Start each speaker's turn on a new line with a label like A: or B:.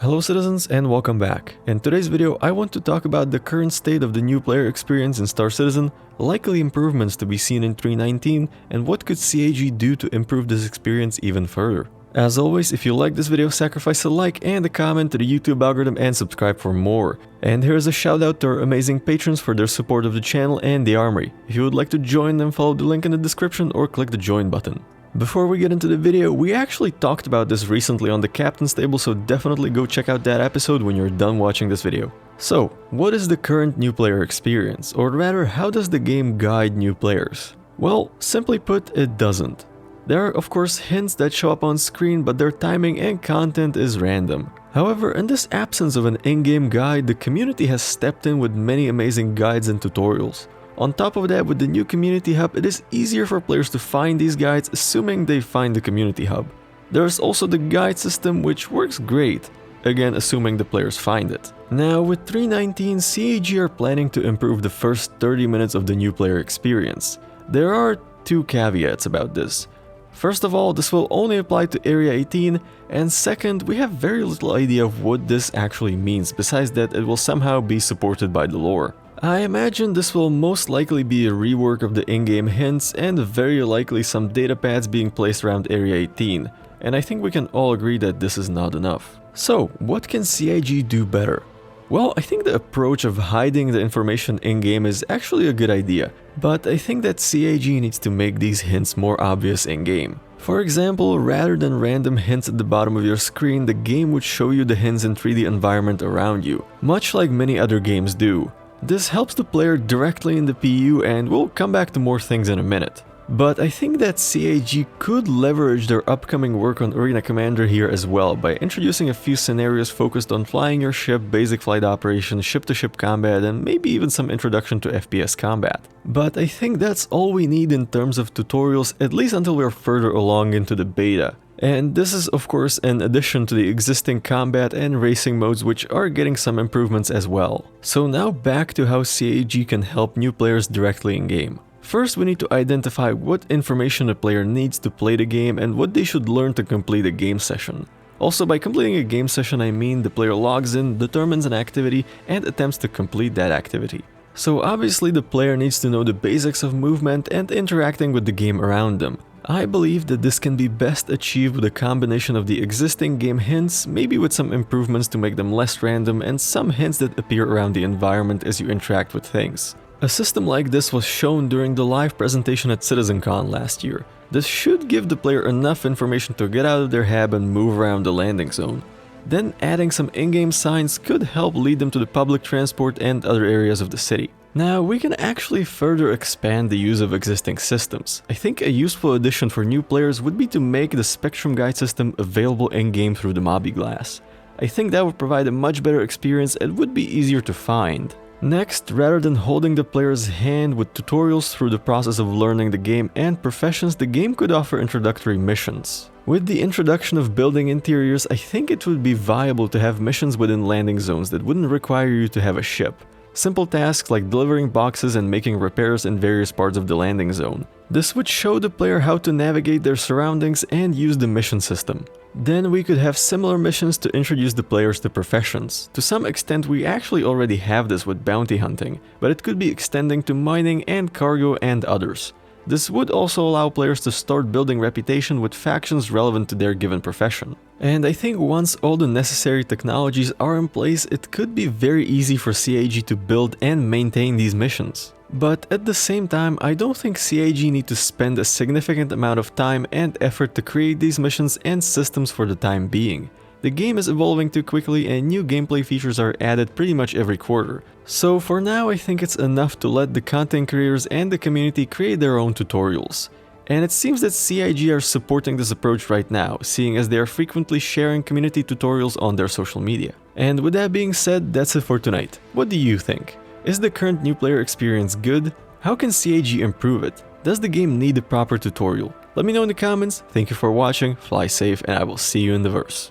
A: Hello citizens and welcome back. In today's video I want to talk about the current state of the new player experience in Star Citizen, likely improvements to be seen in 3.19, and what could CAG do to improve this experience even further. As always, if you like this video, sacrifice a like and a comment to the YouTube algorithm and subscribe for more. And here's a shout out to our amazing patrons for their support of the channel and the Armory. If you would like to join them, follow the link in the description or click the join button. Before we get into the video, we actually talked about this recently on the Captain's Table, so definitely go check out that episode when you're done watching this video. So, what is the current new player experience? Or rather, how does the game guide new players? Well, simply put, it doesn't. There are of course hints that show up on screen, but their timing and content is random. However, in this absence of an in-game guide, the community has stepped in with many amazing guides and tutorials. On top of that, with the new community hub, it is easier for players to find these guides, assuming they find the community hub. There's also the guide system, which works great, again assuming the players find it. Now with 3.19, CAG are planning to improve the first 30 minutes of the new player experience. There are two caveats about this. First of all, this will only apply to Area 18, and second, we have very little idea of what this actually means, besides that it will somehow be supported by the lore. I imagine this will most likely be a rework of the in-game hints and very likely some data pads being placed around Area 18, and I think we can all agree that this is not enough. So, what can CAG do better? Well, I think the approach of hiding the information in-game is actually a good idea, but I think that CAG needs to make these hints more obvious in-game. For example, rather than random hints at the bottom of your screen, the game would show you the hints in 3D environment around you, much like many other games do. This helps the player directly in the PU, and we'll come back to more things in a minute. But I think that CAG could leverage their upcoming work on Arena Commander here as well by introducing a few scenarios focused on flying your ship, basic flight operations, ship-to-ship combat, and maybe even some introduction to FPS combat. But I think that's all we need in terms of tutorials, at least until we're further along into the beta. And this is of course in addition to the existing combat and racing modes, which are getting some improvements as well. So now back to how CAG can help new players directly in-game. First, we need to identify what information a player needs to play the game and what they should learn to complete a game session. Also, by completing a game session, I mean the player logs in, determines an activity, and attempts to complete that activity. So obviously the player needs to know the basics of movement and interacting with the game around them. I believe that this can be best achieved with a combination of the existing game hints, maybe with some improvements to make them less random, and some hints that appear around the environment as you interact with things. A system like this was shown during the live presentation at CitizenCon last year. This should give the player enough information to get out of their hab and move around the landing zone. Then adding some in-game signs could help lead them to the public transport and other areas of the city. Now, we can actually further expand the use of existing systems. I think a useful addition for new players would be to make the Spectrum Guide system available in-game through the Mobiglass. I think that would provide a much better experience and would be easier to find. Next, rather than holding the player's hand with tutorials through the process of learning the game and professions, the game could offer introductory missions. With the introduction of building interiors, I think it would be viable to have missions within landing zones that wouldn't require you to have a ship. Simple tasks like delivering boxes and making repairs in various parts of the landing zone. This would show the player how to navigate their surroundings and use the mission system. Then we could have similar missions to introduce the players to professions. To some extent we actually already have this with bounty hunting, but it could be extending to mining and cargo and others. This would also allow players to start building reputation with factions relevant to their given profession. And I think once all the necessary technologies are in place, it could be very easy for CAG to build and maintain these missions. But at the same time, I don't think CAG need to spend a significant amount of time and effort to create these missions and systems for the time being. The game is evolving too quickly and new gameplay features are added pretty much every quarter. So for now I think it's enough to let the content creators and the community create their own tutorials. And it seems that CAG are supporting this approach right now, seeing as they are frequently sharing community tutorials on their social media. And with that being said, that's it for tonight. What do you think? Is the current new player experience good? How can CAG improve it? Does the game need a proper tutorial? Let me know in the comments. Thank you for watching, fly safe, and I will see you in the verse.